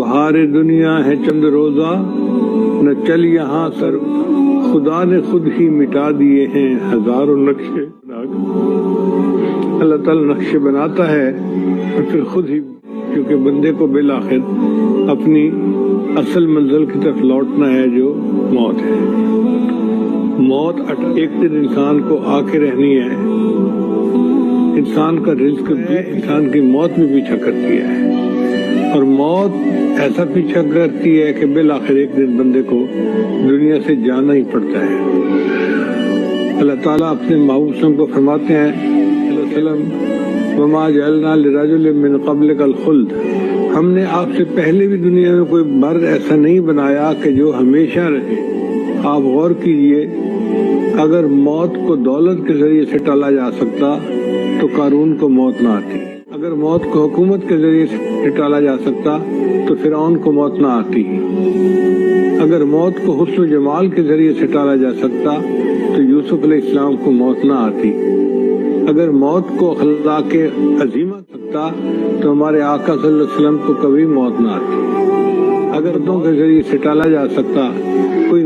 بہار دنیا ہے چند روزہ، نہ چل یہاں سر، خدا نے خود ہی مٹا دیے ہیں ہزاروں نقشے۔ اللہ تعالیٰ نقشے بناتا ہے اور پھر خود ہی، کیونکہ بندے کو بالآخر اپنی اصل منزل کی طرف لوٹنا ہے جو موت ہے۔ موت ایک دن انسان کو آ کے رہنی ہے۔ انسان کا رزق بھی انسان کی میں پیچھا کرتی ہے، اور موت ایسا پیچھا کرتی ہے کہ بالآخر ایک دن بندے کو دنیا سے جانا ہی پڑتا ہے۔ اللہ تعالیٰ اپنے محبوب کو فرماتے ہیں صلی اللہ علیہ وسلم، وما جعلنا لرجل من قبلک الخلد، ہم نے آپ سے پہلے بھی دنیا میں کوئی مرد ایسا نہیں بنایا کہ جو ہمیشہ رہے۔ آپ غور کیجئے، اگر موت کو دولت کے ذریعے سے ٹالا جا سکتا تو قارون کو موت نہ آتی، اگر موت کو حکومت کے ذریعے سے ٹالا جا سکتا تو فرعون کو موت نہ آتی، اگر موت کو حسن و جمال کے ذریعے سے ٹالا جا سکتا تو یوسف علیہ السلام کو موت نہ آتی، اگر موت کو اخلاق عظیمہ سکتا تو ہمارے آقا صلی اللہ علیہ وسلم کو کبھی موت نہ آتی، اگر دوں کے ذریعے سے ٹالا جا سکتا کوئی